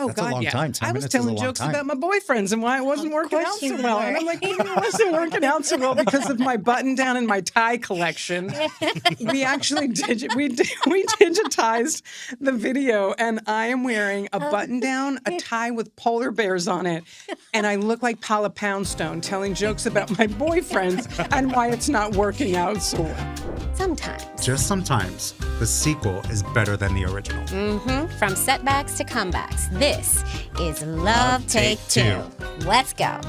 Oh, That's God, a long yeah. time. 10 I was minutes is a telling long jokes time. about my boyfriends and why it wasn't working out so well. And I'm like, it wasn't working out so well because of my button down and my tie collection. We actually we digitized the video, and I am wearing a button down, a tie with polar bears on it, and I look like Paula Poundstone telling jokes about my boyfriends and why it's not working out so well. Sometimes. Just sometimes, the sequel is better than the original. From setbacks to comebacks, this is Love Take Two. Let's go.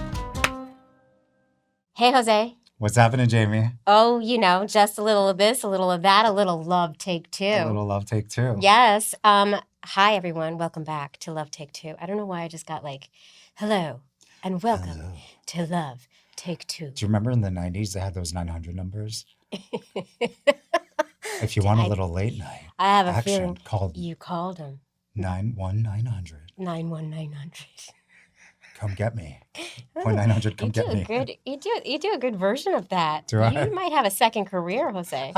Hey, Jose. What's happening, Jamie? Oh, just a little of this, a little of that, a little Love Take Two. A little Love Take Two. Yes. Hi, everyone. Welcome back to Love Take Two. I don't know why I just got like, hello and welcome to Love Take Two. Do you remember in the 90s they had those 900 numbers? If you want a little late night I have a action, feeling you called them. 91900. 91900. Come get me. 900, come get me. You do a good version of that. Do I? You might have a second career, Jose.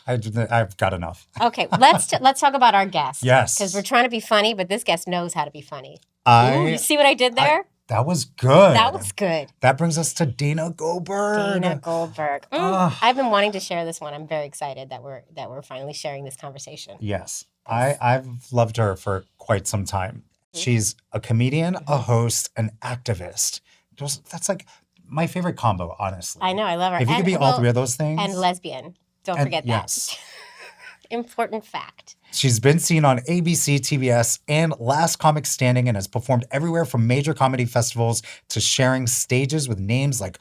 I've got enough. Okay, let's talk about our guest. Yes. Because we're trying to be funny, but this guest knows how to be funny. I- you see what I did there? That was good. That was good. That brings us to Dana Goldberg. Dana Goldberg. I've been wanting to share this one. I'm very excited that we're finally sharing this conversation. Yes. I've loved her for quite some time. She's a comedian, a host, an activist. That's like my favorite combo, honestly. I know. I love her. If you could be all three of those things. And lesbian. Don't forget that. Yes. Important fact. She's been seen on ABC, TBS, and Last Comic Standing and has performed everywhere from major comedy festivals to sharing stages with names like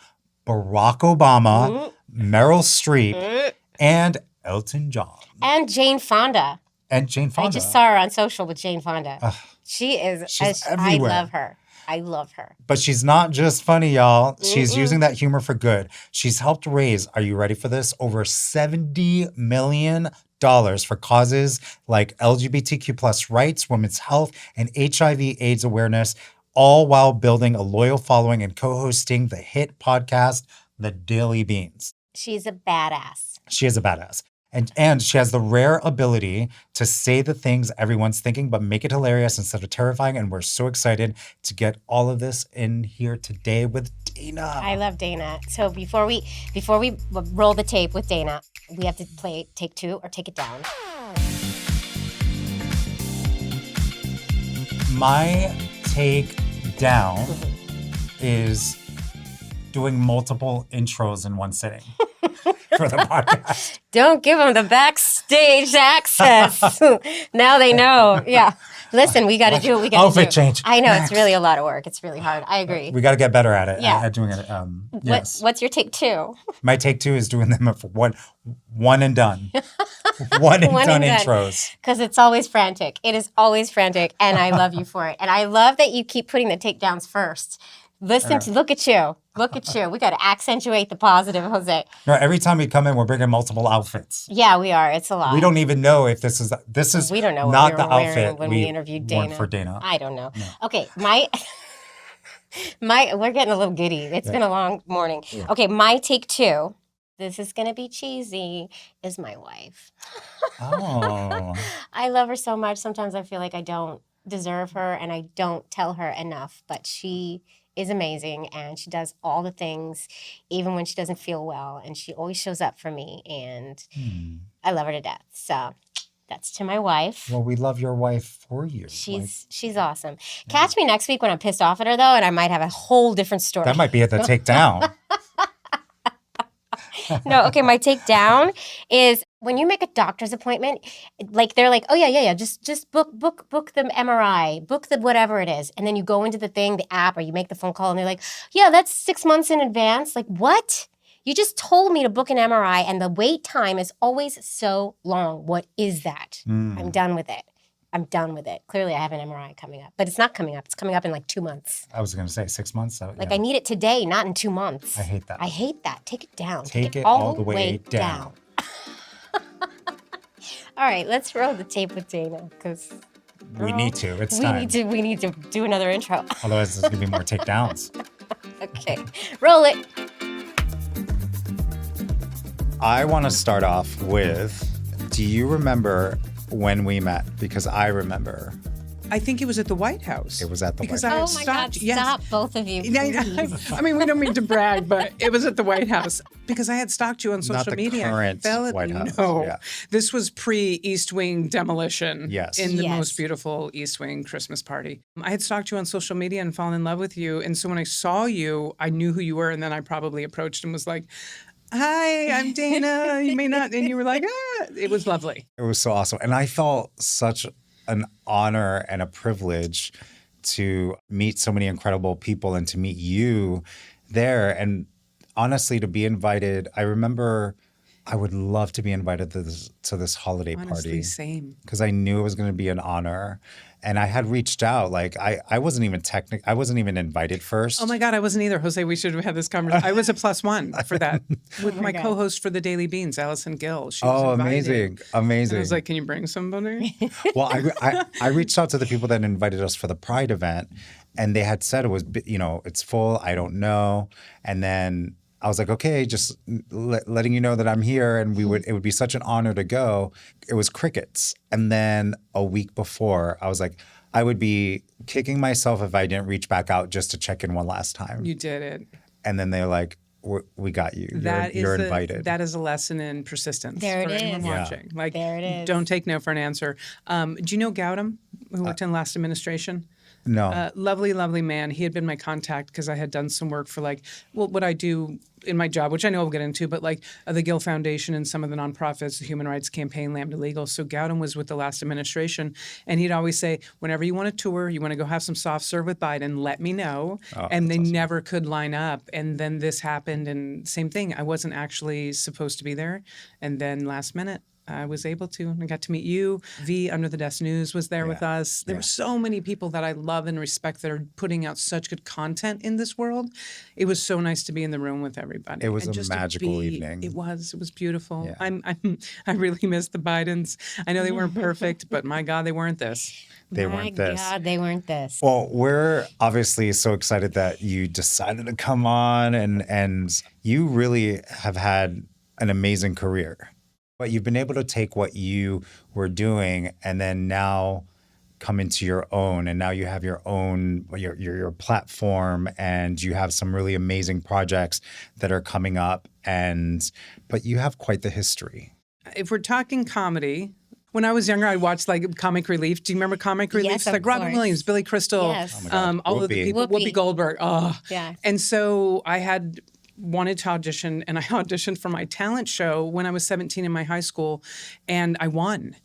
Barack Obama, Meryl Streep, and Elton John. And Jane Fonda. I just saw her on social with Jane Fonda. She's everywhere. I love her. But she's not just funny, y'all. She's using that humor for good. She's helped raise, are you ready for this? Over $70 million for causes like LGBTQ plus rights, women's health, and HIV/AIDS awareness, all while building a loyal following and co-hosting the hit podcast, The Daily Beans. She's a badass. She is a badass. And she has the rare ability to say the things everyone's thinking, but make it hilarious instead of terrifying. And we're so excited to get all of this in here today with Dana. I love Dana. So before we roll the tape with Dana, we have to play take two or take it down. My take down is doing multiple intros in one sitting for the podcast. Don't give them the backstage access. Now they know. Yeah. Listen, we got to do what we got to do. Outfit change. I know. It's really a lot of work. It's really hard. I agree. We got to get better at it. Yeah. At doing it. Yes. What's your take two? My take two is doing them for one and done. One and done intros. Because it's always frantic. It is always frantic. And I love you for it. And I love that you keep putting the takedowns first. Look at you. Look at you. We got to accentuate the positive, Jose. No, every time we come in, we're bringing multiple outfits. Yeah, we are. It's a lot. We don't even know if this is we don't know what not we the were wearing outfit when we interviewed Dana. For Dana. I don't know. No. Okay, we're getting a little giddy. It's been a long morning. Yeah. Okay, my take two. This is going to be cheesy, is my wife. Oh. I love her so much. Sometimes I feel like I don't deserve her and I don't tell her enough, but she is amazing and she does all the things even when she doesn't feel well, and she always shows up for me, and I love her to death. So that's to my wife. Well, we love your wife for you. She's awesome. Yeah. Catch me next week when I'm pissed off at her though, and I might have a whole different story. That might be at the takedown. No, okay, my takedown is when you make a doctor's appointment, like they're like, oh yeah, just book the MRI, book the whatever it is, and then you go into the app, or you make the phone call, and they're like, yeah, that's 6 months in advance. Like, what? You just told me to book an MRI, and the wait time is always so long. What is that? I'm done with it. Clearly, I have an MRI coming up, but it's not coming up. It's coming up in like 2 months. I was going to say 6 months. So, I need it today, not in 2 months. I hate that. Take it down. Take it all the way down. All right, let's roll the tape with Dana, because we need to. It's time. We need to do another intro. Otherwise, there's going to be more takedowns. Okay, roll it. I want to start off with, do you remember when we met? Because I remember I think it was at the White House. It was at the because White I had Oh my God, stalked- yes. stop, both of you. please. I mean, we don't mean to brag, but it was at the White House because I had stalked you on social Not the media. current Fell- White House, No, yeah. this was pre-East Wing demolition. Yes. in the Yes. most beautiful East Wing Christmas party. I had stalked you on social media and fallen in love with you, and so when I saw you, I knew who you were, and then I probably approached and was like, "Hi, I'm Dana. You may not," and you were like, "Ah." It was lovely. It was so awesome. And I felt such an honor and a privilege to meet so many incredible people and to meet you there. And honestly, to be invited, I remember I would love to be invited to this holiday Honestly, party same. because I knew it was going to be an honor. And I had reached out. Like I wasn't even invited first. Oh my God, I wasn't either. Jose, we should have had this conversation. I was a +1 for that with my God. co-host for the Daily Beans, Allison Gill. She was Oh, invited. amazing. And Amazing. I was like, "Can you bring somebody?" Well, I reached out to the people that invited us for the Pride event, and they had said it was, it's full. I don't know. And then I was like, okay, just letting you know that I'm here, and it would be such an honor to go. It was crickets. And then a week before, I was like, I would be kicking myself if I didn't reach back out just to check in one last time. You did it. And then they're like, we got you. You're invited. That is a lesson in persistence. There it for anyone is. Yeah. watching. Like, There it is. don't take no for an answer. Do you know Gautam, who worked in last administration? No. Lovely, lovely man. He had been my contact because I had done some work for what I do in my job, which I know we'll get into, but the Gill Foundation and some of the nonprofits, the Human Rights Campaign, Lambda Legal. So Gautam was with the last administration, and he'd always say, whenever you want to tour, you want to go have some soft serve with Biden, let me know. And they never could line up. And then this happened, and same thing. I wasn't actually supposed to be there. And then last minute, I was able to. And I got to meet you. V, Under the Desk News, was there with us. There were so many people that I love and respect that are putting out such good content in this world. It was so nice to be in the room with everybody. It was and a just to magical evening. It was beautiful. Yeah. I really miss the Bidens. I know they weren't perfect, but my God, they weren't this. They weren't this. My God, they weren't this. Well, we're obviously so excited that you decided to come on, and you really have had an amazing career. But you've been able to take what you were doing and then now come into your own, and now you have your own your platform, and you have some really amazing projects that are coming up, but you have quite the history. If we're talking comedy, when I was younger, I watched Comic Relief. Do you remember Comic Relief? Yes, It's of Robin course. Williams, Billy Crystal, Yes. Oh my God. all of the Whoopi. people, Whoopi Goldberg. Oh, Yeah. And so I had wanted to audition, and I auditioned for my talent show when I was 17 in my high school, and I won.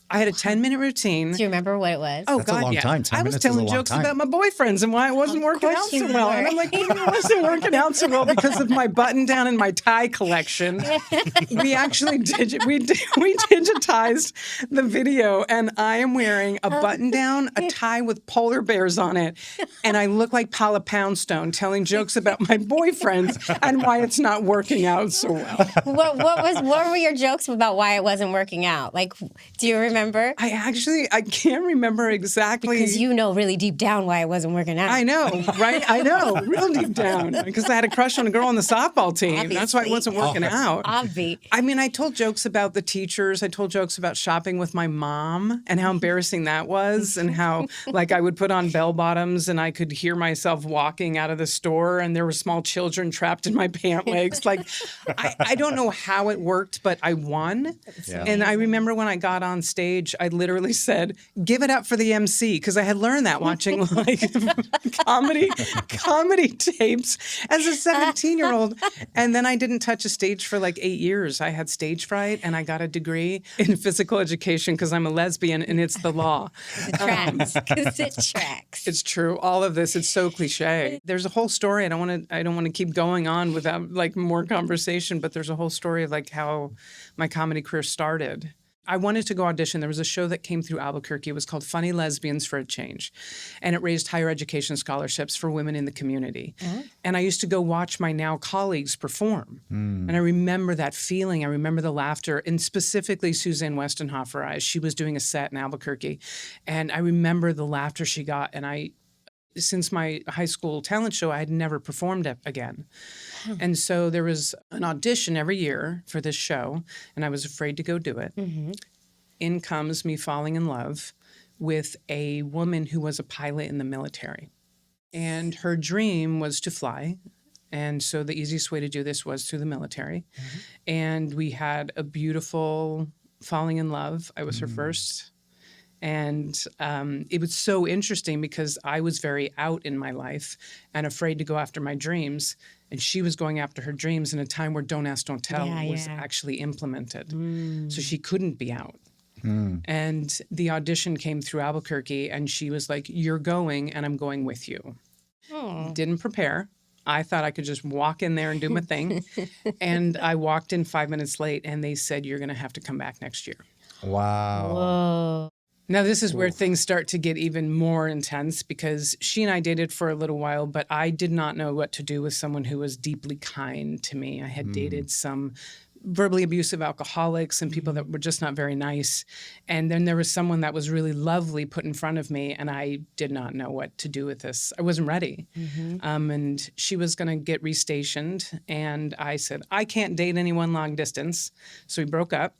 I had a 10-minute routine. Do you remember what it was? Oh, That's a God, long yeah. time. 10 I was minutes is a telling long jokes time. about my boyfriends and why it wasn't working course out so you well. were. And I'm like, maybe it wasn't working out so well because of my button down and my tie collection. We actually digitized the video, and I am wearing a button down, a tie with polar bears on it, and I look like Paula Poundstone telling jokes about my boyfriends and why it's not working out so well. What were your jokes about why it wasn't working out? Do you remember? I can't remember exactly. Because you know really deep down why it wasn't working out. I know, right? I know, real deep down. Because I had a crush on a girl on the softball team. That's why it wasn't working out. Obvi. I mean, I told jokes about the teachers. I told jokes about shopping with my mom and how embarrassing that was, and how I would put on bell bottoms and I could hear myself walking out of the store, and there were small children trapped in my pant legs. I don't know how it worked, but I won. Yeah. And I remember when I got on stage, I literally said, "Give it up for the MC," because I had learned that watching comedy tapes as a 17-year-old. And then I didn't touch a stage for 8 years. I had stage fright, and I got a degree in physical education because I'm a lesbian, and it's the law. It tracks. Because it tracks. It's true. All of this, it's so cliche. There's a whole story. I don't want to keep going on without more conversation, but there's a whole story of how my comedy career started. I wanted to go audition. There was a show that came through Albuquerque. It was called Funny Lesbians for a Change. And it raised higher education scholarships for women in the community. Mm-hmm. And I used to go watch my now colleagues perform. And I remember that feeling. I remember the laughter. And specifically Suzanne Westenhofer, she was doing a set in Albuquerque. And I remember the laughter she got. And since my high school talent show, I had never performed it again. And so there was an audition every year for this show, and I was afraid to go do it. Mm-hmm. In comes me falling in love with a woman who was a pilot in the military. And her dream was to fly. And so the easiest way to do this was through the military. And we had a beautiful falling in love. I was her first. And it was so interesting because I was very out in my life and afraid to go after my dreams. And she was going after her dreams in a time where Don't Ask, Don't Tell was actually implemented. So she couldn't be out. And the audition came through Albuquerque, and she was like, "You're going, and I'm going with you." Didn't prepare. I thought I could just walk in there and do my thing. And I walked in 5 minutes late, and they said, "You're going to have to come back next year." Wow. Whoa. Now, this is where things start to get even more intense because she and I dated for a little while, but I did not know what to do with someone who was deeply kind to me. I had dated some verbally abusive alcoholics and people that were just not very nice. And then there was someone that was really lovely put in front of me, and I did not know what to do with this. I wasn't ready. And she was going to get restationed. And I said, I can't date anyone long distance. So we broke up.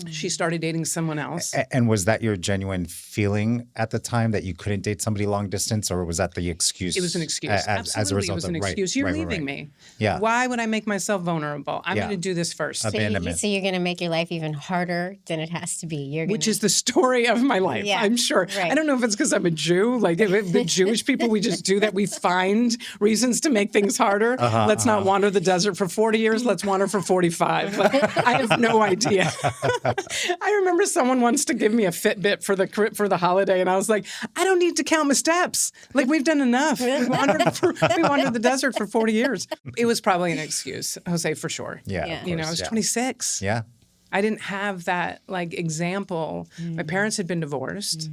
She started dating someone else. And was that your genuine feeling at the time that you couldn't date somebody long distance, or was that the excuse? It was an excuse. As a Absolutely, result it was an of excuse. You're leaving me. Yeah. Why would I make myself vulnerable? I'm Yeah. going to do this first. Abandonment. So you're going to make your life even harder than it has to be. You're gonna, Which is the story of my life, Yeah, I'm sure. right. I don't know if it's because I'm a Jew. Like if the Jewish people, we just do that. We find reasons to make things harder. Let's not wander the desert for 40 years. Let's wander for 45. Like, I have no idea. I remember someone wants to give me a Fitbit for the holiday, and I was like, I don't need to count my steps. Like we've done enough. We wandered the desert for 40 years. It was probably an excuse, Jose, for sure. Yeah. Yeah. I was 26. Yeah. I didn't have that like example. My parents had been divorced.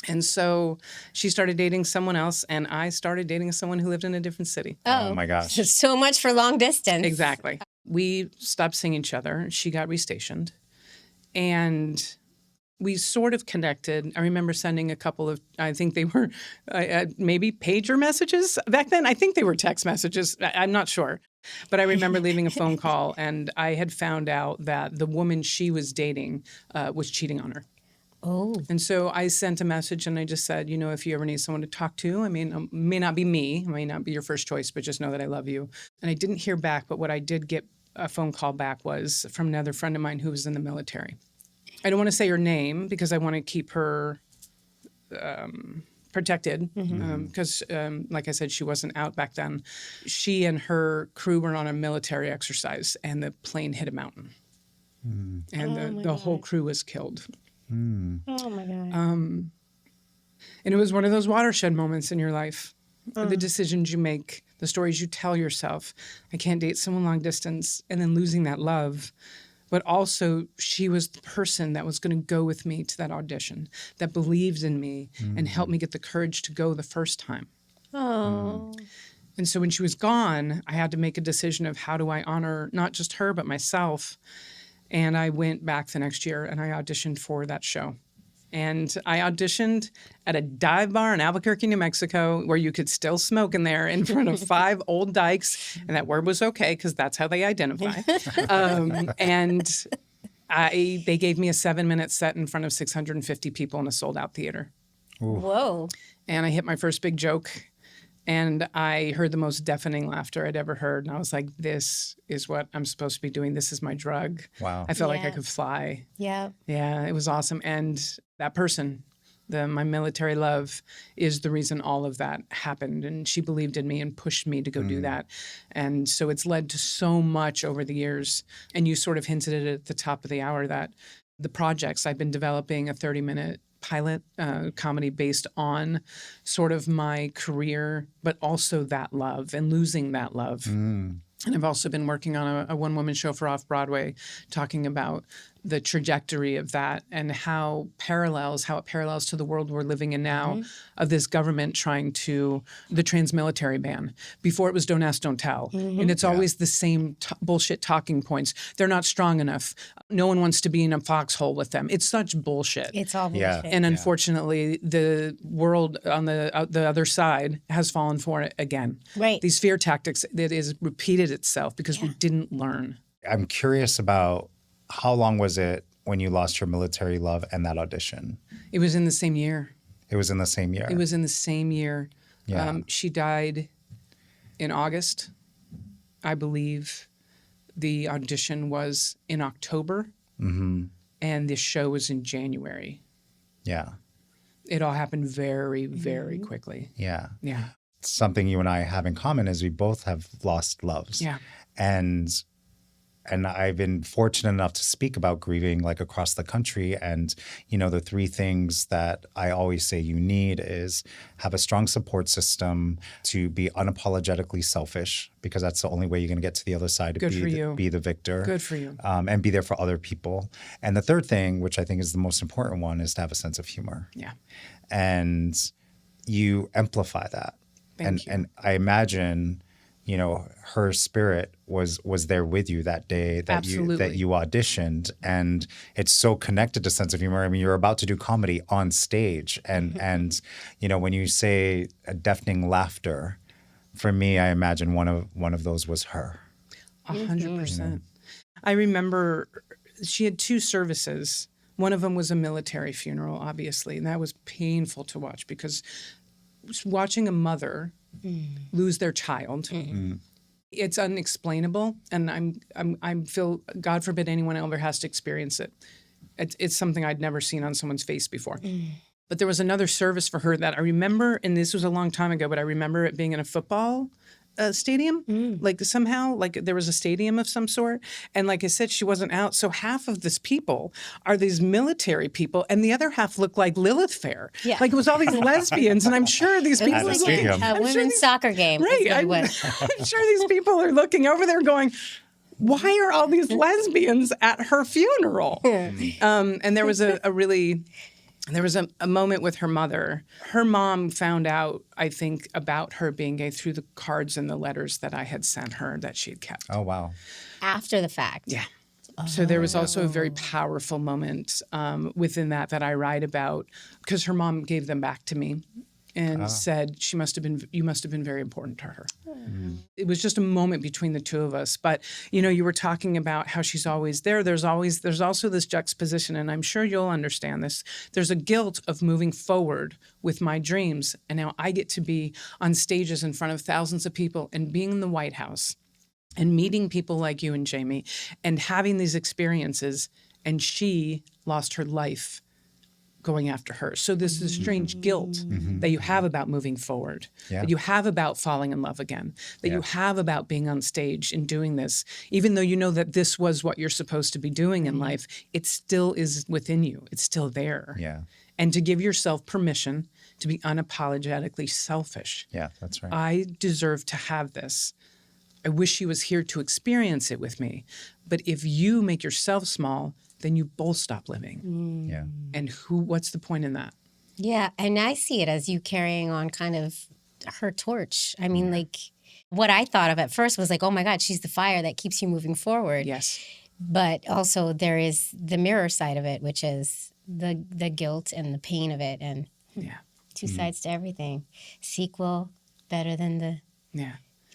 And so she started dating someone else, and I started dating someone who lived in a different city. Oh my gosh. So much for long distance. Exactly. We stopped seeing each other. She got restationed. And we sort of connected. I remember sending a couple of, I think they were maybe pager messages back then. I think they were text messages. I'm not sure. But I remember leaving a phone call, and I had found out that the woman she was dating was cheating on her. Oh. And so I sent a message, and I just said, if you ever need someone to talk to, I mean, it may not be me, it may not be your first choice, but just know that I love you. And I didn't hear back, but what I did get a phone call back was from another friend of mine who was in the military. I don't want to say her name because I want to keep her protected because, like I said, she wasn't out back then. She and her crew were on a military exercise, and the plane hit a mountain. And the whole crew was killed. Oh, my God. And it was one of those watershed moments in your life. The decisions you make, the stories you tell yourself. I can't date someone long distance, and then losing that love. But also, she was the person that was going to go with me to that audition, that believed in me and helped me get the courage to go the first time. Oh. And so when she was gone, I had to make a decision of how do I honor not just her, but myself. And I went back the next year, and I auditioned for that show. And I auditioned at a dive bar in Albuquerque, New Mexico, where you could still smoke in there in front of 5 old dykes. And that word was okay because that's how they identify. And they gave me a 7-minute set in front of 650 people in a sold-out theater. Whoa. And I hit my first big joke. And I heard the most deafening laughter I'd ever heard. And I was like, this is what I'm supposed to be doing. This is my drug. Wow. I felt like I Yeah. could fly. Yeah. Yeah, it was awesome. And that person, my military love, is the reason all of that happened. And she believed in me and pushed me to go do that. And so it's led to so much over the years. And you sort of hinted at it at the top of the hour that the projects, I've been developing a 30-minute pilot comedy based on sort of my career, but also that love and losing that love. And I've also been working on a one-woman show for Off-Broadway talking about the trajectory of that and how it parallels to the world we're living in now of this government trying to, the trans-military ban. Before it was Don't Ask, Don't Tell. And it's always the same bullshit talking points. They're not strong enough. No one wants to be in a foxhole with them. It's such bullshit. It's all bullshit. Yeah. And unfortunately, the world on the other side has fallen for it again. Right. These fear tactics, that is repeated itself because we didn't learn. I'm curious about how long was it when you lost your military love and that audition? It was in the same year. It was in the same year. It was in the same year. Yeah. She died in August, I believe. The audition was in October, and the show was in January. Yeah. It all happened very, very quickly. Yeah. Yeah. Something you and I have in common is we both have lost loves. Yeah. And I've been fortunate enough to speak about grieving like across the country. And, you know, the three things that I always say you need is have a strong support system, to be unapologetically selfish, because that's the only way you're going to get to the other side, to Good for you. be the victor. Good for you. And be there for other people. And the third thing, which I think is the most important one, is to have a sense of humor. Yeah. And you amplify that. Thank you. And I imagine, you know, her spirit was there with you that day that Absolutely. you auditioned, and it's so connected to sense of humor. I mean, you're about to do comedy on stage, and you know, when you say a deafening laughter, for me, I imagine one of those was her. 100%. I remember she had two services. One of them was a military funeral, obviously, and that was painful to watch, because watching a mother lose their child, it's unexplainable, and I feel, God forbid anyone ever has to experience it. It's something I'd never seen on someone's face before. But there was another service for her that I remember, and this was a long time ago, but I remember it being in a football stadium. Like somehow, like there was a stadium of some sort. And like I said, she wasn't out. So half of this people are these military people, and the other half look like Lilith Fair. Yeah. Like it was all these lesbians, and I'm sure these people At a are stadium. looking. A women's soccer game. Right. That's what it was. I'm sure these people are looking over there going, why are all these lesbians at her funeral? And there was there was a moment with her mother. Her mom found out, I think, about her being gay through the cards and the letters that I had sent her that she had kept. Oh, wow. After the fact. Yeah. So there was also a very powerful moment within that I write about, because her mom gave them back to me and said you must have been very important to her. It was just a moment between the two of us. But, you know, you were talking about how she's always there. There's also this juxtaposition, and I'm sure you'll understand this. There's a guilt of moving forward with my dreams, and now I get to be on stages in front of thousands of people and being in the White House and meeting people like you and Jamie and having these experiences, and she lost her life going after her. So this is strange guilt that you have about moving forward, that you have about falling in love again, that you have about being on stage and doing this. Even though you know that this was what you're supposed to be doing in life, it still is within you. It's still there. Yeah. And to give yourself permission to be unapologetically selfish. Yeah, that's right. I deserve to have this. I wish he was here to experience it with me. But if you make yourself small, then you both stop living. Yeah. And what's the point in that? Yeah, and I see it as you carrying on kind of her torch. I mean, like, what I thought of at first was like, oh my God, she's the fire that keeps you moving forward. Yes. But also there is the mirror side of it, which is the guilt and the pain of it, and two sides to everything. Sequel better than the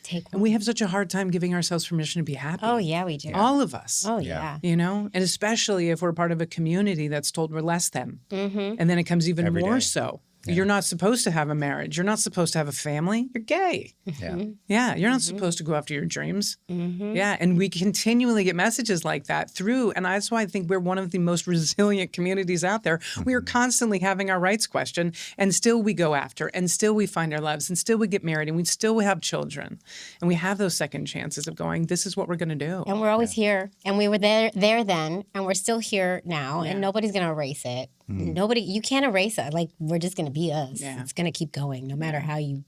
take one. And we have such a hard time giving ourselves permission to be happy. Oh yeah, we do. All of us. Oh yeah. You know, and especially if we're part of a community that's told we're less than. Mm-hmm. And then it comes even Every more day. so. You're not supposed to have a marriage. You're not supposed to have a family. You're gay. Yeah. Yeah, you're not supposed to go after your dreams. Mm-hmm. Yeah, and we continually get messages like that through, and that's why I think we're one of the most resilient communities out there. We are constantly having our rights questioned, and still we go after, and still we find our loves, and still we get married, and we still have children. And we have those second chances of going, this is what we're going to do. And we're always here, and we were there then, and we're still here now, and nobody's gonna erase it. Nobody, you can't erase it. Like, we're just gonna be us. Yeah. It's gonna keep going, no matter how you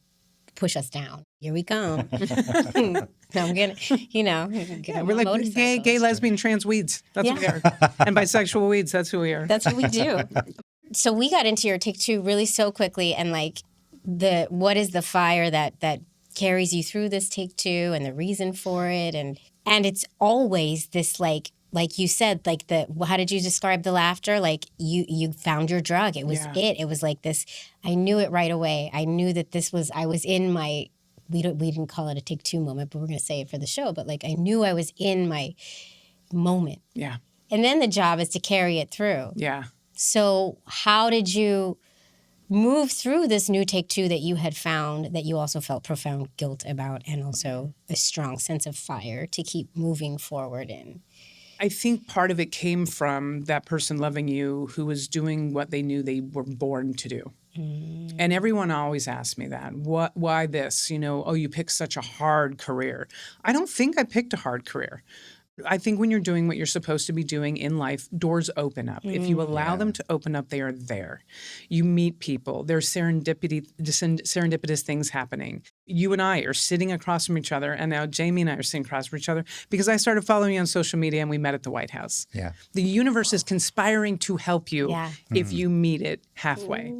push us down. Here we come. I'm gonna, Yeah, we're like gay, lesbian, trans weeds. That's what we are. And bisexual weeds, that's who we are. That's what we do. So we got into your Take Two really so quickly, and like what is the fire that carries you through this Take Two, and the reason for it, and it's always this like you said, like how did you describe the laughter? Like you found your drug. It was it was like this. I knew it right away. I knew that I was in my. We didn't call it a Take Two moment, but we're gonna say it for the show. But like I knew I was in my moment. Yeah. And then the job is to carry it through. Yeah. So how did you move through this new take two that you had found that you also felt profound guilt about and also a strong sense of fire to keep moving forward in? I think part of it came from that person loving you who was doing what they knew they were born to do. And everyone always asks me that. Why this? Oh, you picked such a hard career. I don't think I picked a hard career. I think when you're doing what you're supposed to be doing in life, doors open up. If you allow them to open up, they are there. You meet people. There's serendipitous things happening. You and I are sitting across from each other, and now Jamie and I are sitting across from each other because I started following you on social media and we met at the White House. Yeah. The universe is conspiring to help you if you meet it halfway.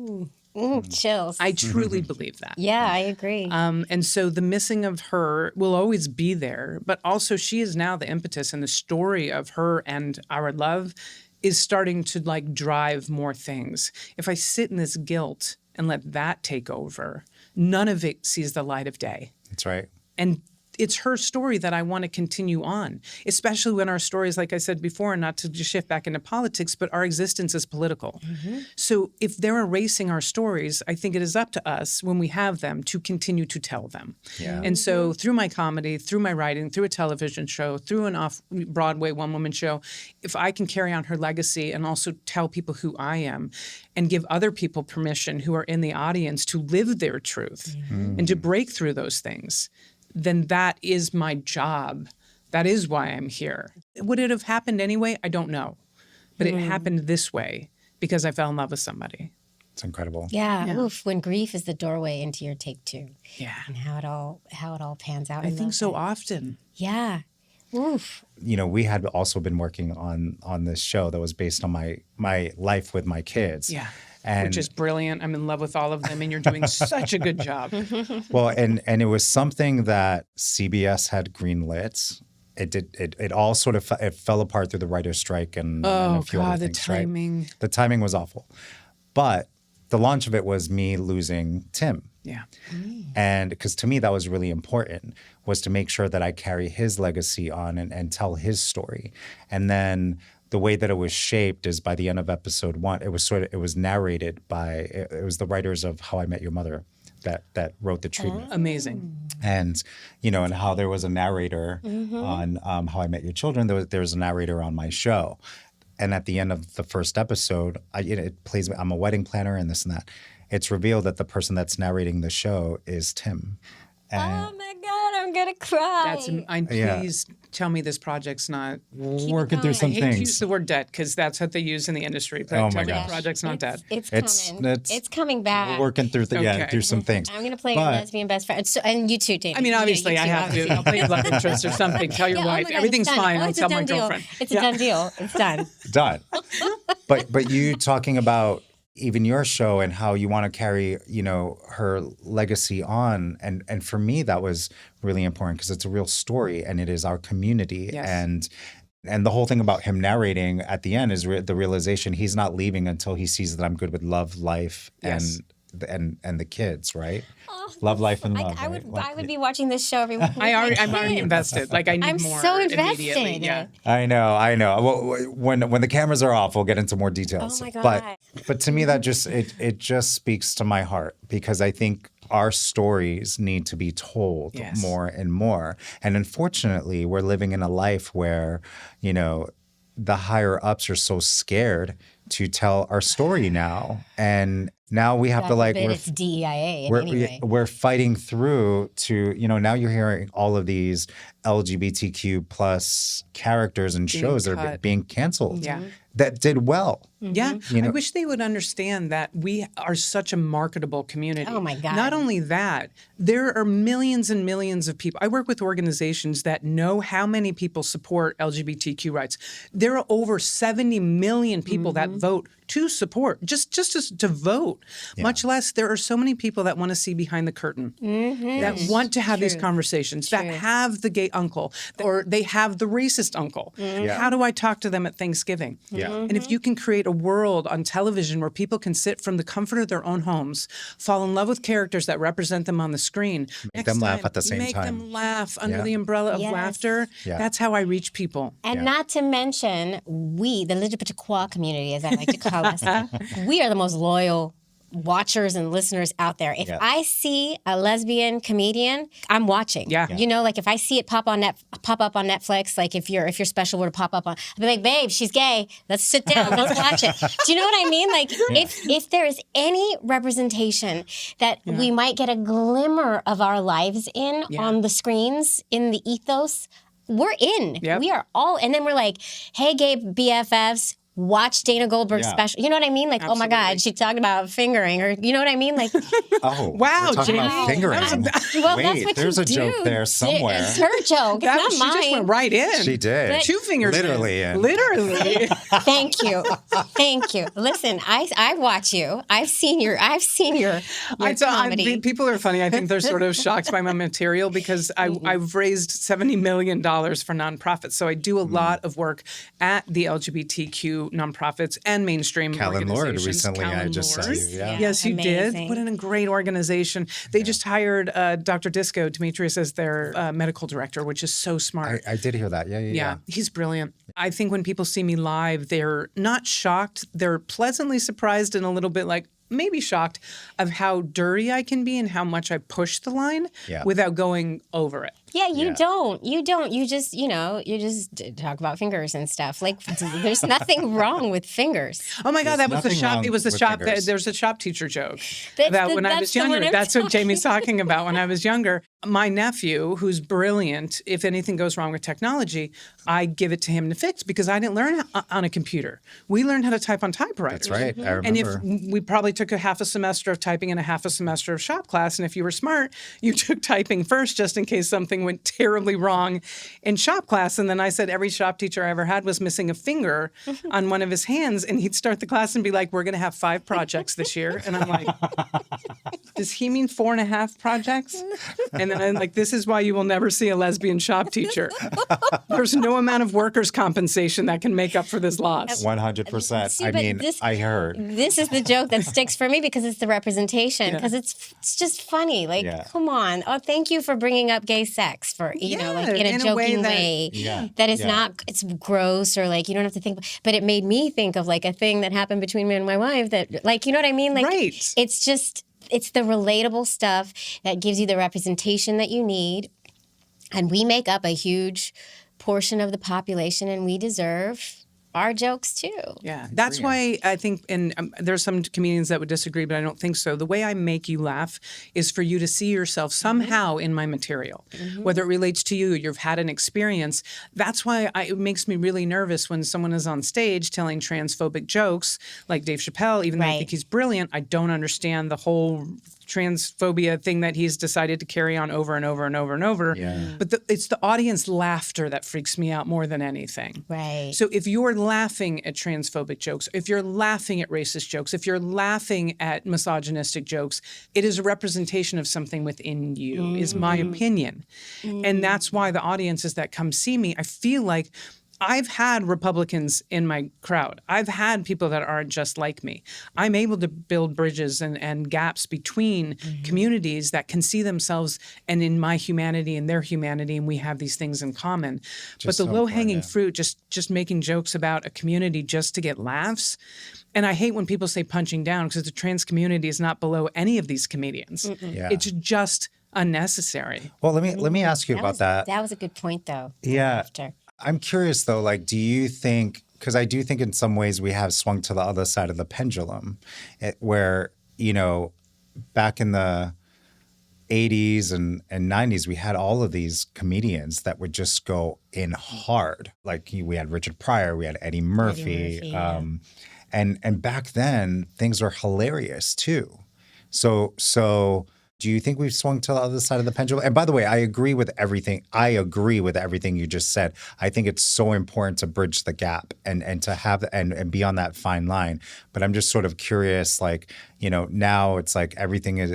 Chills. I truly believe that. Yeah, I agree. And so the missing of her will always be there, but also she is now the impetus, and the story of her and our love is starting to drive more things. If I sit in this guilt and let that take over, none of it sees the light of day. That's right. And it's her story that I want to continue on, especially when our stories, like I said before, not to just shift back into politics, but our existence is political. So if they're erasing our stories, I think it is up to us when we have them to continue to tell them. Yeah. And so through my comedy, through my writing, through a television show, through an off-Broadway one-woman show, if I can carry on her legacy and also tell people who I am and give other people permission who are in the audience to live their truth and to break through those things, then that is my job. That is why I'm here. Would it have happened anyway? I don't know. But it happened this way because I fell in love with somebody. It's incredible. Yeah. Oof, when grief is the doorway into your take two. Yeah. And how it all pans out. I think so often. Yeah. Oof. We had also been working on this show that was based on my life with my kids. Yeah. And which is brilliant. I'm in love with all of them, and you're doing such a good job. Well, and it was something that CBS had greenlit. It all sort of it fell apart through the writer's strike and a few other things, the timing. Right? The timing was awful. But the launch of it was me losing Tim. Yeah. And because to me that was really important, was to make sure that I carry his legacy on and tell his story. And then the way that it was shaped is by the end of episode 1, it was narrated by it was the writers of How I Met Your Mother that wrote the treatment. Amazing. And and how there was a narrator on How I Met Your Children, there was a narrator on my show. And at the end of the first episode, it plays. I'm a wedding planner and this and that. It's revealed that the person that's narrating the show is Tim. Oh my God, I'm gonna cry. Please tell me this project's not working through some I hate things. to use the word dead because that's what they use in the industry. But Oh tell my me the gosh. project's not dead. It's coming. It's coming back. We're working through through some things. I'm gonna play your lesbian best friend, and you too, Dana. I mean, obviously, I have to. I'll play your love interest or something. Tell your Yeah, oh wife my God, everything's it's done. fine. Oh, I'll it's a tell my done deal. girlfriend. It's a done deal. It's done. Done. But you talking about even your show and how you want to carry, her legacy on. And for me, that was really important because it's a real story and it is our community. Yes. And the whole thing about him narrating at the end is the realization he's not leaving until he sees that I'm good with love, life, Yes. and the kids, right? Love, life, and love. I right? would be watching this show every week. I'm already invested. I need I'm more. so immediately. invested. Yeah. I know. Well, when the cameras are off, we'll get into more details. Oh my God. But to me, that it just speaks to my heart because I think our stories need to be told Yes. more and more. And unfortunately, we're living in a life where, the higher ups are so scared to tell our story now. And now we have God to forbid it's DEIA in any way. we're fighting through to, now you're hearing all of these LGBTQ plus characters and Being shows that are cut. being canceled Yeah. that did well. Yeah. You know- I wish they would understand that we are such a marketable community. Oh, my God. Not only that, there are millions and millions of people. I work with organizations that know how many people support LGBTQ rights. There are over 70 million people that vote to support, just to vote, much less there are so many people that want to see behind the curtain, that want to have these conversations, that have the great uncle, or they have the racist uncle. How do I talk to them at Thanksgiving? And if you can create a world on television where people can sit from the comfort of their own homes, fall in love with characters that represent them on the screen, Make them laugh at the same make time. them laugh under the umbrella of laughter. That's how I reach people. And not to mention, we, the LGBTQ community, as I like to call us, we are the most loyal watchers and listeners out there. If I see a lesbian comedian, I'm watching. You know, like if I see it pop up on Netflix, like if your special were to pop up on, I'd be like, babe, she's gay. Let's sit down. Let's watch it. Do you know what I mean? Like if there is any representation that we might get a glimmer of our lives in on the screens, in the ethos, we're in. We are all, and then we're like, hey, gay BFFs, watch Dana Goldberg's special. You know what I mean? Like, oh my God, she talked about fingering, or you know what I mean? Like, oh, wow, Jamie. About fingering. Well, wait, that's what there's you a joke do. there somewhere. It's her joke. It's not she mine. just went right in. She did. 2 fingers literally in. Literally. Thank you. Thank you. Listen, I watch you. I've seen your comedy. People are funny. I think they're sort of shocked by my material because I've raised $70 million for nonprofits. So I do a lot of work at the LGBTQ nonprofits and mainstream Callan Lord organizations. recently, I just saw you. Yes, you amazing. did. What a great organization. They just hired Dr. Disco Demetrius as their medical director, which is so smart. I did hear that. Yeah. He's brilliant. I think when people see me live, they're not shocked. They're pleasantly surprised and a little bit like, maybe shocked of how dirty I can be and how much I push the line without going over it. Yeah, you don't. You just, you talk about fingers and stuff. Like, there's nothing wrong with fingers. Oh my God, that was the nothing shop. wrong It was the with shop. fingers. There's a shop teacher joke That's about the- when I that's was the one younger. I'm That's what talking Jamie's talking about. When I was younger, my nephew, who's brilliant, if anything goes wrong with technology, I give it to him to fix because I didn't learn on a computer. We learned how to type on typewriters. That's right. I remember. And if we probably took a half a semester of typing and a half a semester of shop class, and if you were smart, you took typing first just in case something went terribly wrong in shop class. And then I said every shop teacher I ever had was missing a finger on one of his hands, and he'd start the class and be like, "We're going to have 5 projects this year," and I'm like, "Does he mean 4.5 projects?" And then I'm like, "This is why you will never see a lesbian shop teacher. There's no amount of workers' compensation that can make up for this loss." 100%. See, I but mean, I heard. This is the joke that sticks for me because it's the representation. Because it's just funny. Like, come on. Oh, thank you for bringing up gay sex for like in a joking way. That is not. It's gross or like you don't have to think. But it made me think of like a thing that happened between me and my wife. That like you know what I mean. Like it's just it's the relatable stuff that gives you the representation that you need, and we make up a huge portion of the population, and we deserve our jokes too. Yeah, that's why I think, and there's some comedians that would disagree, but I don't think so. The way I make you laugh is for you to see yourself somehow in my material, whether it relates to you, you've had an experience. That's why it makes me really nervous when someone is on stage telling transphobic jokes, like Dave Chappelle, even though I think he's brilliant, I don't understand the whole transphobia thing that he's decided to carry on over and over and over and over. But it's the audience laughter that freaks me out more than anything. Right. So if you're laughing at transphobic jokes, if you're laughing at racist jokes, if you're laughing at misogynistic jokes, it is a representation of something within you, is my opinion. And that's why the audiences that come see me, I feel like I've had Republicans in my crowd. I've had people that aren't just like me. I'm able to build bridges and gaps between communities that can see themselves and in my humanity and their humanity, and we have these things in common. But the low-hanging fruit, just making jokes about a community just to get laughs, and I hate when people say punching down because the trans community is not below any of these comedians. It's just unnecessary. Well, let me ask you about that. That was a good point, though. Yeah. I'm curious, though, like, do you think, because I do think in some ways we have swung to the other side of the pendulum where, you know, back in the 80s and 90s, we had all of these comedians that would just go in hard. Like we had Richard Pryor, we had Eddie Murphy. And back then, things were hilarious, too. So Do you think we've swung to the other side of the pendulum? And by the way, I agree with everything. You just said. I think it's so important to bridge the gap and to have and be on that fine line. But I'm just sort of curious, like, now it's like everything is,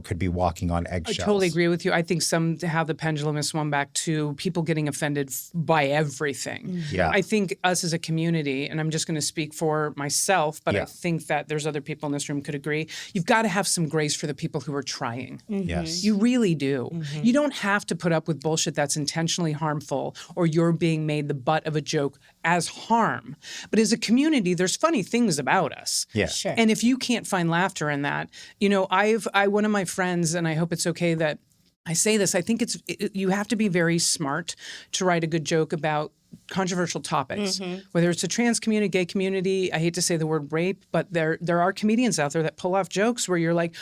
could be walking on eggshells. I totally agree with you. I think how the pendulum has swung back to people getting offended by everything. Yeah. I think us as a community, and I'm just going to speak for myself, but I think that there's other people in this room could agree. You've got to have some grace for the people who are trying. Yes. You really do. You don't have to put up with bullshit that's intentionally harmful or you're being made the butt of a joke as harm. But as a community, there's funny things about us. Yeah. Sure. And if you can't find laughter in that, one of my friends, and I hope it's okay that I say this, I think you have to be very smart to write a good joke about controversial topics, whether it's a trans community, gay community. I hate to say the word rape, but there are comedians out there that pull off jokes where you're like,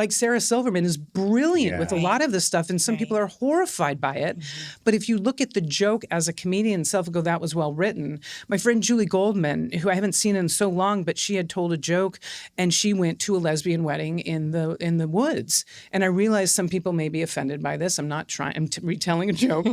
Sarah Silverman is brilliant with a lot of this stuff, and some people are horrified by it. But if you look at the joke as a comedian itself and go, that was well written. My friend Julie Goldman, who I haven't seen in so long, but she had told a joke, and she went to a lesbian wedding in the woods. And I realized some people may be offended by this. I'm not trying. I'm retelling a joke,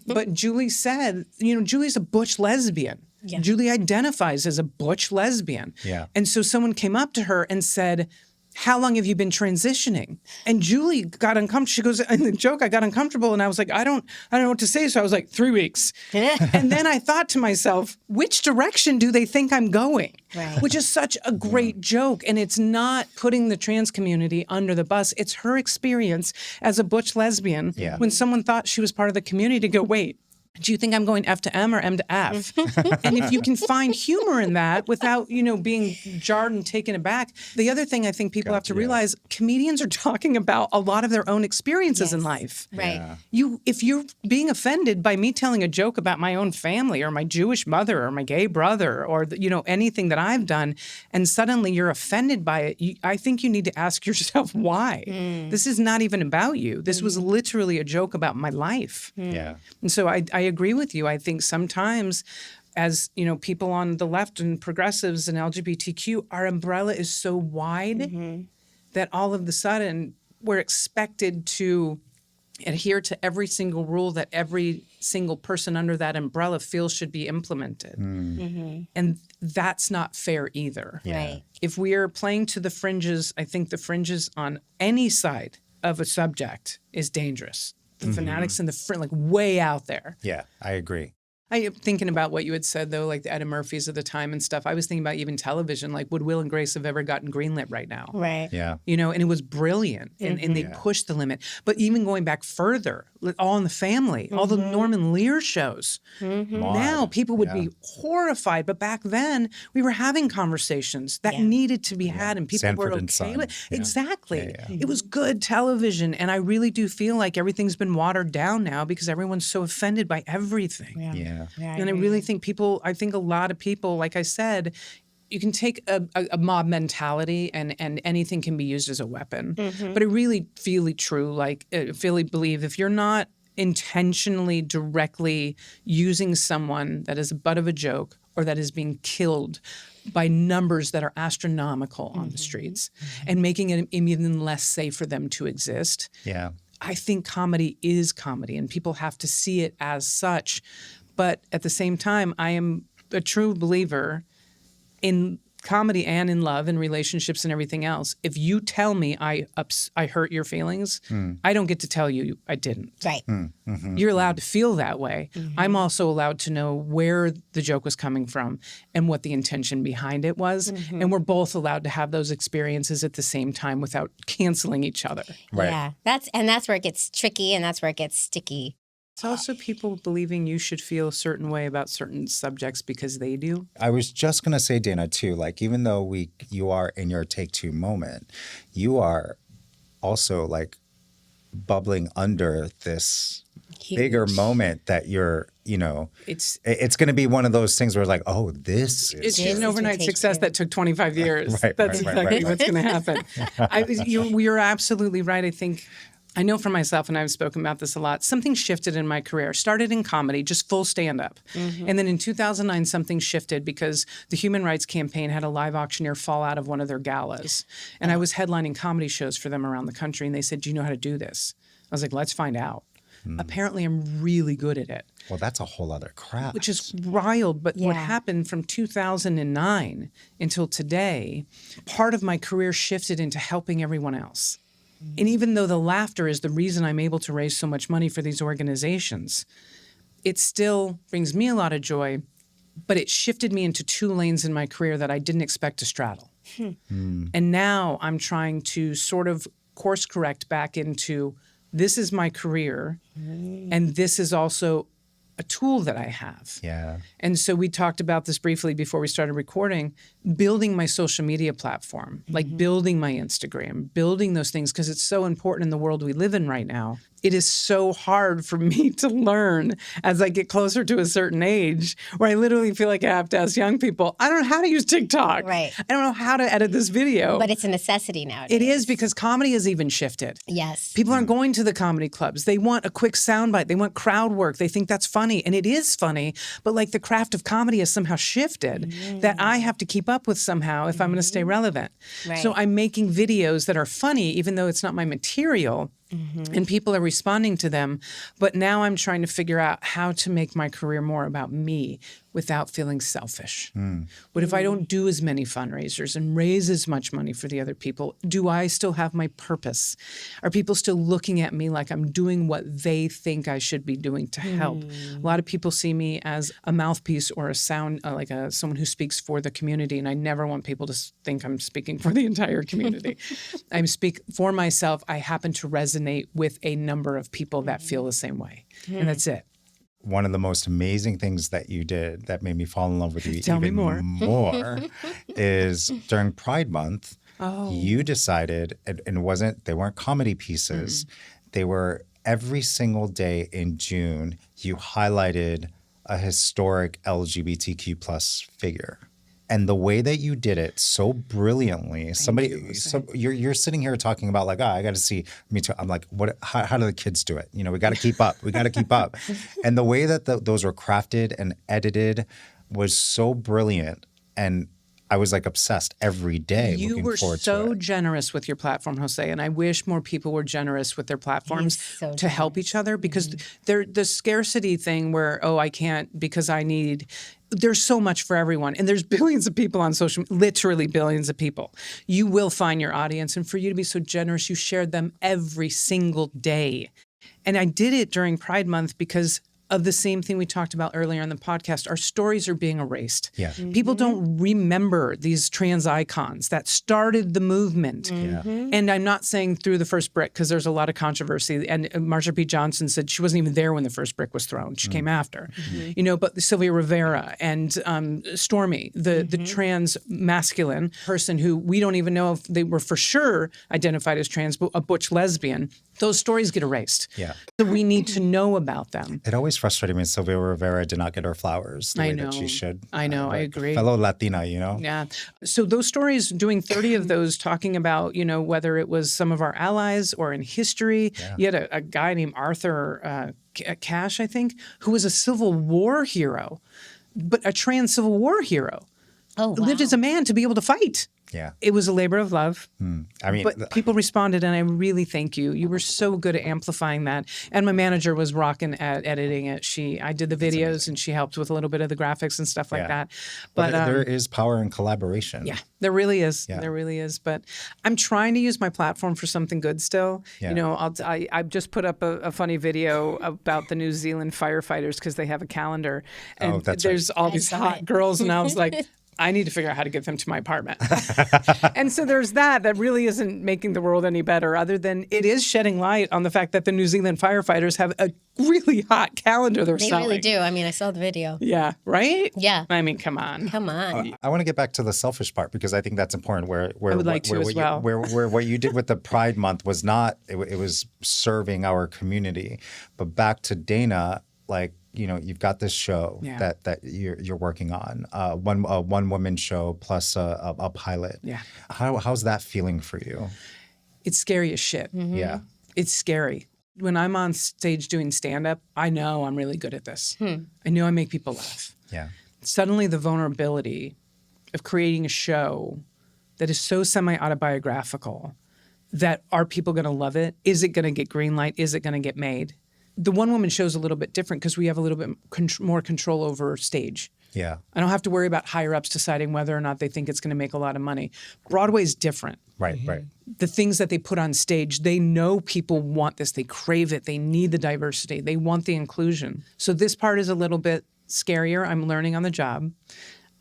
but Julie said, Julie's a butch lesbian. Yeah. Julie identifies as a butch lesbian. Yeah. And so someone came up to her and said, how long have you been transitioning? And Julie got uncomfortable. She goes, in the joke, I got uncomfortable. And I was like, I don't know what to say. So I was like, 3 weeks. And then I thought to myself, which direction do they think I'm going? Right. Which is such a great joke. And it's not putting the trans community under the bus. It's her experience as a butch lesbian when someone thought she was part of the community to go, wait, do you think I'm going F to M or M to F? And if you can find humor in that without, being jarred and taken aback. The other thing I think people have to realize, comedians are talking about a lot of their own experiences in life. Right. Yeah. If you're being offended by me telling a joke about my own family or my Jewish mother or my gay brother or, anything that I've done, and suddenly you're offended by it, I think you need to ask yourself why. This is not even about you. This was literally a joke about my life. Yeah. And so I agree with you. I think sometimes as, people on the left and progressives and LGBTQ, our umbrella is so wide that all of a sudden we're expected to adhere to every single rule that every single person under that umbrella feels should be implemented. And that's not fair either. Yeah. Right. If we are playing to the fringes, I think the fringes on any side of a subject is dangerous. The fanatics and the way out there. Yeah, I agree. I am thinking about what you had said, though, like the Etta Murphys of the time and stuff. I was thinking about even television, like would Will and Grace have ever gotten greenlit right now? Right. Yeah. And it was brilliant, and they pushed the limit. But even going back further, All in the Family, all the Norman Lear shows. Now people would be horrified, but back then we were having conversations that needed to be had, and people Sanford were and okay Son. with it. Yeah. Exactly. It was good television, and I really do feel like everything's been watered down now because everyone's so offended by everything. Yeah. And I really think I think a lot of people, like I said, you can take a mob mentality and anything can be used as a weapon. But I really feel believe if you're not intentionally, directly using someone that is a butt of a joke or that is being killed by numbers that are astronomical on the streets and making it even less safe for them to exist. Yeah. I think comedy is comedy and people have to see it as such. But at the same time, I am a true believer in comedy and in love and relationships and everything else. If you tell me I hurt your feelings, I don't get to tell you I didn't. Right. You're allowed to feel that way. I'm also allowed to know where the joke was coming from and what the intention behind it was. And we're both allowed to have those experiences at the same time without canceling each other. Right. Yeah. That's where it gets tricky and that's where it gets sticky. It's also people believing you should feel a certain way about certain subjects because they do. I was just going to say, Dana, too, like even though you are in your Take Two moment, you are also like bubbling under this bigger moment that you're, it's going to be one of those things where it's like, oh, this is it's an overnight success that took 25 years. That's exactly what's going to happen. You're absolutely right. I think I know for myself, and I've spoken about this a lot, something shifted in my career. Started in comedy, just full stand-up. And then in 2009, something shifted because the Human Rights Campaign had a live auctioneer fall out of one of their galas. And I was headlining comedy shows for them around the country. And they said, do you know how to do this? I was like, let's find out. Apparently, I'm really good at it. Well, that's a whole other crap. Which is wild. But what happened from 2009 until today, part of my career shifted into helping everyone else. And even though the laughter is the reason I'm able to raise so much money for these organizations, it still brings me a lot of joy, but it shifted me into 2 lanes in my career that I didn't expect to straddle. And now I'm trying to sort of course correct back into this is my career, and this is also a tool that I have. Yeah. And so we talked about this briefly before we started recording, building my social media platform, like building my Instagram, building those things, because it's so important in the world we live in right now. It is so hard for me to learn as I get closer to a certain age, where I literally feel like I have to ask young people, I don't know how to use TikTok. Right. I don't know how to edit this video. But it's a necessity nowadays. It is, because comedy has even shifted. Yes. People aren't going to the comedy clubs. They want a quick soundbite. They want crowd work. They think that's funny. And it is funny. But like the craft of comedy has somehow shifted that I have to keep up with somehow if I'm going to stay relevant. Right. So I'm making videos that are funny, even though it's not my material. And people are responding to them. But now I'm trying to figure out how to make my career more about me without feeling selfish. What if I don't do as many fundraisers and raise as much money for the other people? Do I still have my purpose? Are people still looking at me like I'm doing what they think I should be doing to help? A lot of people see me as a mouthpiece or a sound, someone who speaks for the community. And I never want people to think I'm speaking for the entire community. I speak for myself. I happen to resonate with a number of people that feel the same way. And that's it. One of the most amazing things that you did that made me fall in love with you Tell me even more is during Pride Month, you decided, and they weren't comedy pieces. They were every single day in June, you highlighted a historic LGBTQ plus figure. And the way that you did it so brilliantly, you're sitting here talking about like, I got to see me too. I'm like, what? How do the kids do it? You know, we got to keep up. We got to keep up. And the way that those were crafted and edited was so brilliant. And I was like obsessed every day. You were so generous with your platform, Jose, and I wish more people were generous with their platforms to help each other, because the scarcity thing where, I can't because I need. There's so much for everyone. And there's billions of people on social, literally billions of people. You will find your audience. And for you to be so generous, you shared them every single day. And I did it during Pride Month because of the same thing we talked about earlier in the podcast. Our stories are being erased. Yeah. People don't remember these trans icons that started the movement. And I'm not saying threw the first brick, because there's a lot of controversy. And Marsha P. Johnson said she wasn't even there when the first brick was thrown. She came after. But Sylvia Rivera and Stormy, the trans masculine person who we don't even know if they were for sure identified as trans, but a butch lesbian. Those stories get erased. Yeah. So we need to know about them. It always frustrated me Sylvia Rivera did not get her flowers the way that she should. I know. I agree. Fellow Latina, you know? Yeah. So those stories, doing 30 of those, talking about, whether it was some of our allies or in history. Yeah. You had a guy named Arthur Cash, I think, who was a Civil War hero, but a trans Civil War hero. Oh, wow. Lived as a man to be able to fight. Yeah. It was a labor of love. I mean, but people responded, and I really thank you. You were so good at amplifying that. And my manager was rocking at editing it. I did the videos, and she helped with a little bit of the graphics and stuff like that. But there is power in collaboration. Yeah, there really is. Yeah. There really is. But I'm trying to use my platform for something good still. Yeah. I just put up a funny video about the New Zealand firefighters because they have a calendar. And there's all these hot girls, and I was like, I need to figure out how to get them to my apartment. And so there's that really isn't making the world any better, other than it is shedding light on the fact that the New Zealand firefighters have a really hot calendar they're selling. They really do. I mean, I saw the video. Yeah, right? Yeah. I mean, come on. Come on. I want to get back to the selfish part, because I think that's important. Where I would like to as well. Where what you did with the Pride Month was not, it was serving our community. But back to Dana, like, you've got this show that you're working on, one woman show plus a pilot. Yeah. How's that feeling for you? It's scary as shit. Yeah. It's scary. When I'm on stage doing stand-up, I know I'm really good at this. I know I make people laugh. Yeah. Suddenly the vulnerability of creating a show that is so semi-autobiographical that are people going to love it? Is it going to get green light? Is it going to get made? The One Woman show is a little bit different because we have a little bit more control over stage. Yeah. I don't have to worry about higher ups deciding whether or not they think it's going to make a lot of money. Broadway's different. Right, right. The things that they put on stage, they know people want this. They crave it. They need the diversity. They want the inclusion. So this part is a little bit scarier. I'm learning on the job.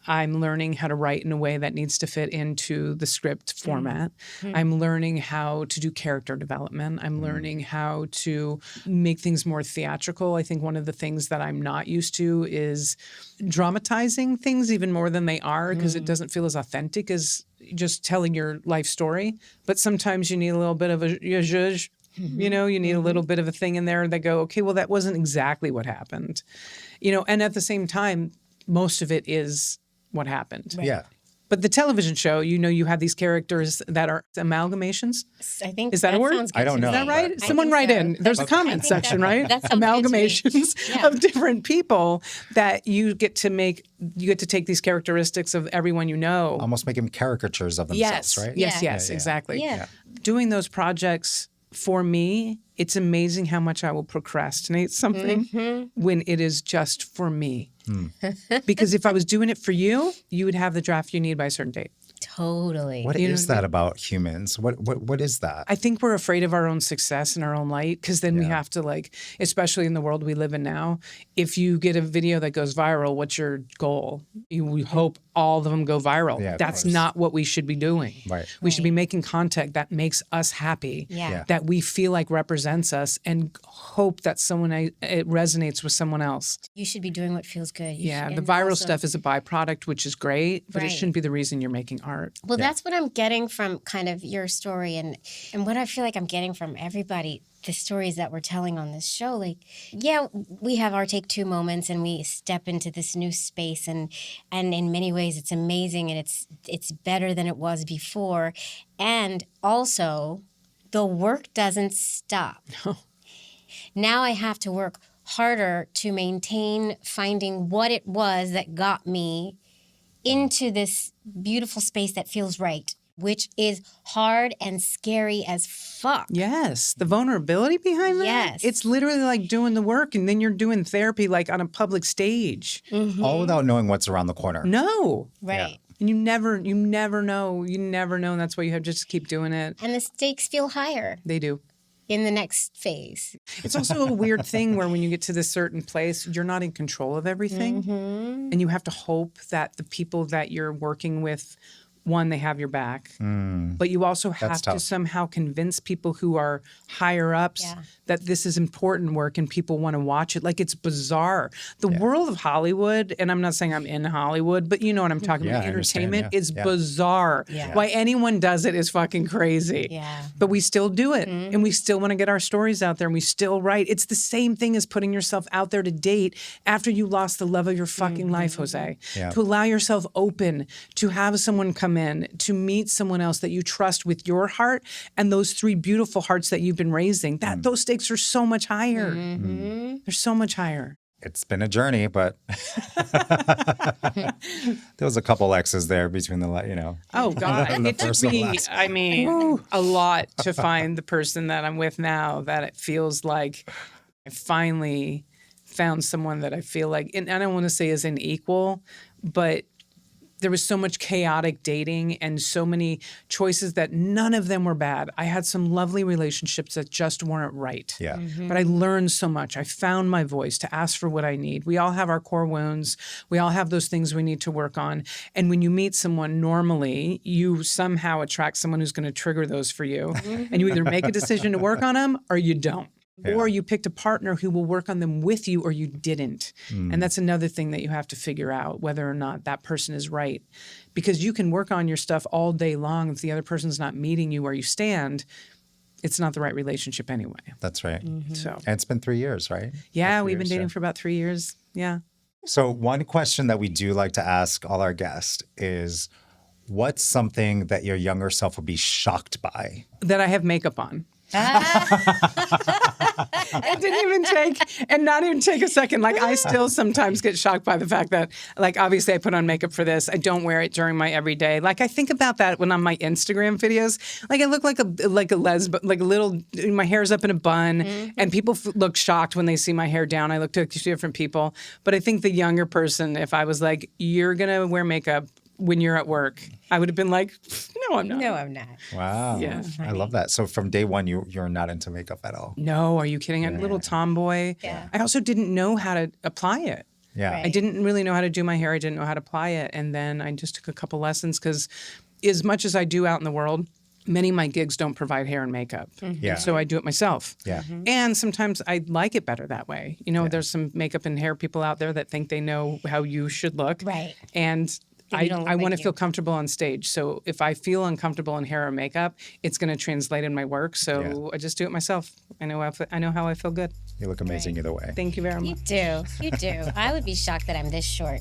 I'm learning how to write in a way that needs to fit into the script format. I'm learning how to do character development. I'm learning how to make things more theatrical. I think one of the things that I'm not used to is dramatizing things even more than they are because it doesn't feel as authentic as just telling your life story. But sometimes you need a little bit of a zhuzh. You know, you need a little bit of a thing in there that go, okay, well, that wasn't exactly what happened. You know, and at the same time, most of it is what happened. Yeah. But the television show, you know, you have these characters that are amalgamations. I think Is that a word? sounds good I don't to know. Is me. that right? but- Someone think write so. in. There's a That's- I comment think section, that- right? that sounds good to me. Amalgamations Yeah. of different people that you get to take these characteristics of everyone you know. Almost making caricatures of themselves, Yes, right? yes, Yeah. yes, Yeah. exactly. Yeah. Doing those projects, for me, it's amazing how much I will procrastinate something when it is just for me. Because if I was doing it for you, you would have the draft you need by a certain date. Totally. What You know is what I that about humans? What is that? I think we're afraid of our own success and our own light because then we Yeah. have to, like, especially in the world we live in now, if you get a video that goes viral, what's your goal? We hope all of them go viral. Yeah, of That's course. not what we should be doing. Right. We should be making content that makes us happy, Yeah. that we feel like represents us, and hope that it resonates with someone else. You should be doing what feels good. You Yeah, should- the and viral also- stuff is a byproduct, which is great, but it Right. shouldn't be the reason you're making art. Well, that's what I'm getting from kind of your story and what I feel like I'm getting from everybody, the stories that we're telling on this show. Like, yeah, we have our take two moments and we step into this new space and in many ways it's amazing and it's better than it was before. And also the work doesn't stop. Now I have to work harder to maintain finding what it was that got me into this beautiful space that feels right, which is hard and scary as fuck. Yes, the vulnerability behind that. Yes. It's literally like doing the work and then you're doing therapy like on a public stage. All without knowing what's around the corner. No. Right. And you never know. You never know. And that's why you have to just keep doing it. And the stakes feel higher They do. in the next phase. It's also a weird thing where when you get to this certain place, you're not in control of everything. And you have to hope that the people that you're working with, one, they have your back. But you also have to tough. somehow convince people who are higher ups Yeah. that this is important work and people want to watch it. Like, it's bizarre. The world of Hollywood, and I'm not saying I'm in Hollywood, but you know what I'm talking Yeah, about. I understand, Entertainment yeah, is yeah. bizarre. Yeah. Why anyone does it is fucking crazy. Yeah. But we still do it. And we still want to get our stories out there and we still write. It's the same thing as putting yourself out there to date after you lost the love of your fucking life, Jose. Yeah. To allow yourself open, to have someone come in, to meet someone else that you trust with your heart and those three beautiful hearts that you've been raising. Those stakes are so much higher. They're so much higher. It's been a journey, but there was a couple X's there between Oh God, The it took first and me, last. I mean, a lot to find the person that I'm with now that it feels like I finally found someone that I feel like, and I don't want to say is an equal, but there was so much chaotic dating and so many choices that none of them were bad. I had some lovely relationships that just weren't right. Yeah. But I learned so much. I found my voice to ask for what I need. We all have our core wounds. We all have those things we need to work on. And when you meet someone normally, you somehow attract someone who's going to trigger those for you. And you either make a decision to work on them or you don't. Yeah. Or you picked a partner who will work on them with you or you didn't. And that's another thing that you have to figure out, whether or not that person is right. Because you can work on your stuff all day long. If the other person's not meeting you where you stand, it's not the right relationship anyway. That's right. So, And it's been 3 years, right? yeah, 3 we've been years, dating yeah. for about 3 years. Yeah. So one question that we do like to ask all our guests is, what's something that your younger self would be shocked by? That I have makeup on. It didn't even not even take a second. Like, I still sometimes get shocked by the fact that, like, obviously I put on makeup for this. I don't wear it during my everyday. Like, I think about that when on my Instagram videos. Like, I look like a lesbian, like a little, my hair's up in a bun, and people look shocked when they see my hair down. I look to different people. But I think the younger person, if I was like, you're going to wear makeup when you're at work, I would have been like, no, I'm not. No, I'm not. Wow. Yeah. I love that. So from day one, you're not into makeup at all. No, are you kidding? I'm a little tomboy. Yeah. I also didn't know how to apply it. Yeah. Right. I didn't really know how to do my hair. I didn't know how to apply it. And then I just took a couple lessons because as much as I do out in the world, many of my gigs don't provide hair and makeup. Yeah. So I do it myself. Yeah. And sometimes I like it better that way. You know, there's some makeup and hair people out there that think they know how you should look. Right. And you don't look I like want to you. feel comfortable on stage. So if I feel uncomfortable in hair or makeup, it's going to translate in my work. So I just do it myself. I know how I feel good. You look amazing either way. Thank you very much. You do. You do. I would be shocked that I'm this short.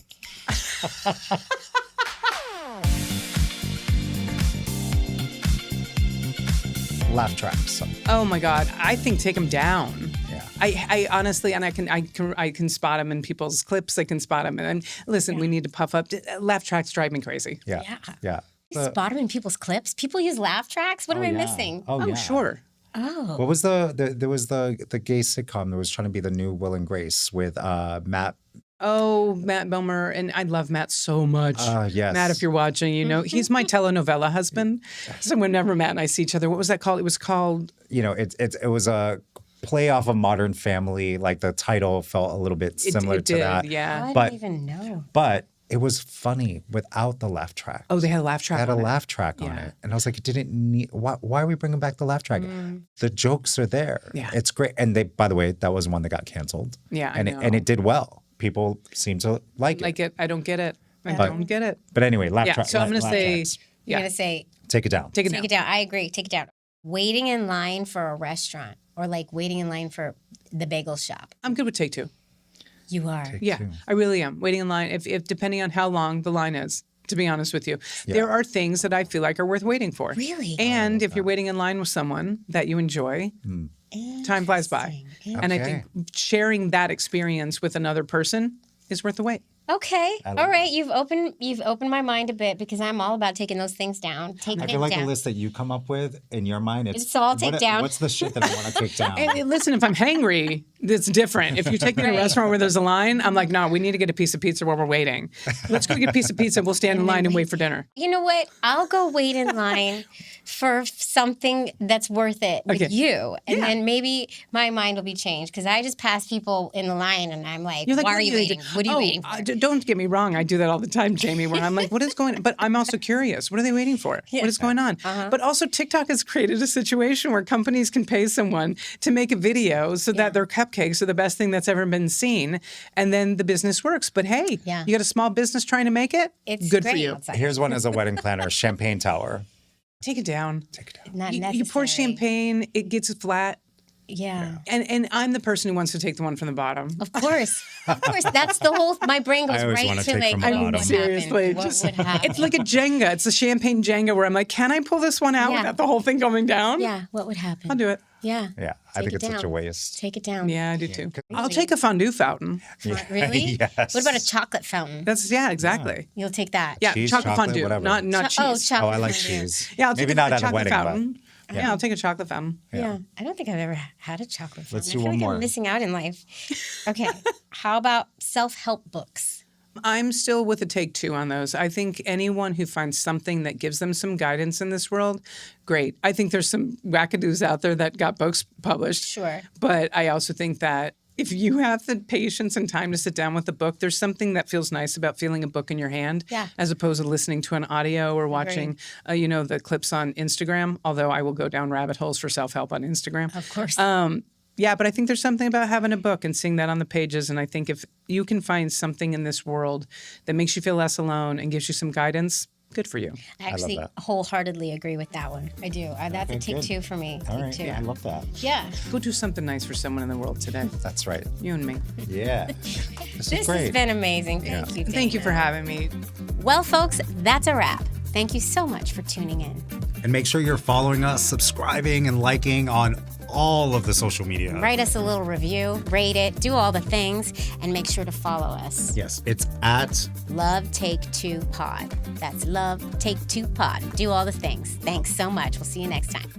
Laugh tracks. Oh my God, I think take them down. Yeah. I honestly, and I can spot them in people's clips. I can spot them. And listen, we need to puff up. Laugh tracks drive me crazy. Yeah. Yeah. Yeah. You spot them in people's clips? People use laugh tracks? What am I yeah. missing? Oh, yeah. Sure. Oh. What was there was the gay sitcom that was trying to be the new Will and Grace with Matt. Oh, Matt Bomer, and I love Matt so much. Yes. Matt, if you're watching, you know he's my telenovela husband. So whenever Matt and I see each other, what was that called? It was called. You know, it was a play off of Modern Family. Like the title felt a little bit similar it to did, that. yeah. I But didn't even know. but it was funny without the laugh track. Oh, they had a laugh track. They had a on it. laugh track on Yeah. it. And I was like, it didn't need, why are we bringing back the laugh track? The jokes are there. Yeah. It's great. And they, by the way, that was one that got canceled. Yeah, I and know. it did well. People seem to like it. Like it. I don't get it. I But- don't get it. But anyway, laugh Yeah. track. So I'm going to laugh say, tracks. You're going to say, Take it down. take it take down. it down. I agree. Take it down. Waiting in line for a restaurant or like waiting in line for the bagel shop. I'm good with take two. You are. Yeah, two. I really am. Waiting in line, if depending on how long the line is, to be honest with you. There are things that I feel like are worth waiting for. Really? And if you're waiting in line with someone that you enjoy, time flies by. And I think sharing that experience with another person is worth the wait. Okay. love All right. You've opened my mind a bit because I'm all about taking those things down. Taking I it feel like down. the list that you come up with in your mind, It's all take down. What's the shit that I want to take down? And listen, if I'm hangry, it's different. If you take me to a restaurant where there's a line, I'm like, no, we need to get a piece of pizza while we're waiting. Let's go get a piece of pizza. We'll stand in line and wait for dinner. You know what? I'll go wait in line for something that's worth it with Okay. you. And Yeah. then maybe my mind will be changed because I just pass people in the line and I'm like, You're like, why what are you waiting? What are you waiting for? Don't get me wrong. I do that all the time, Jamie, where I'm like, what is going on? But I'm also curious. What are they waiting for? What is going on? But also TikTok has created a situation where companies can pay someone to make a video so that their cupcakes are the best thing that's ever been seen. And then the business works. But hey, Yeah. you got a small business trying to make it? It's good great for you. outside. Here's one as a wedding planner: champagne tower. Take it down. Not You pour necessary. champagne, it gets flat. Yeah. And I'm the person who wants to take the one from the bottom. Of course. Of course. That's the whole, my brain goes I always right wanna to take like, from the what bottom. would Seriously, happen? What just- would happen? It's like a Jenga. It's a champagne Jenga where I'm like, can I pull this one out Yeah. without the whole thing going down? Yeah. What would happen? I'll do it. Yeah. Yeah, I Take think it it's such a down. waste. Take it down. Yeah, I do too. I'll take a fondue fountain. Really? Yes. What about a chocolate fountain? Exactly. You'll take that. Yeah, Cheese, chocolate chocolate, fondue, whatever. not cheese. Oh, chocolate Oh, I like fondue. cheese. Yeah, I'll take Maybe a not at a chocolate wedding, fountain. but Yeah, I'll take a chocolate fountain. Yeah. I don't think I've ever had a chocolate fountain. Let's I do feel one like more. I'm missing out in life. Okay. How about self-help books? I'm still with a take two on those. I think anyone who finds something that gives them some guidance in this world, great. I think there's some wackadoos out there that got books published. Sure. But I also think that if you have the patience and time to sit down with a book, there's something that feels nice about feeling a book in your hand, Yeah. as opposed to listening to an audio or watching, the clips on Instagram. Although I will go down rabbit holes for self-help on Instagram. Of course. Yeah, but I think there's something about having a book and seeing that on the pages. And I think if you can find something in this world that makes you feel less alone and gives you some guidance, good for you. I actually that. wholeheartedly agree with that one. I do. That's a Okay, take good. two for me. all Take right, two. I love that. Yeah. Go do something nice for someone in the world today. That's right. You and me. Yeah, this This is great. has been amazing. Thank you. Thank you Dana. for having me. Well, folks, that's a wrap. Thank you so much for tuning in. And make sure you're following us, subscribing, and liking on all of the social media. Write us a little review, rate it, do all the things, and make sure to follow us. Yes, it's at Love Take Two Pod. That's Love Take Two Pod. Do all the things. Thanks so much. We'll see you next time.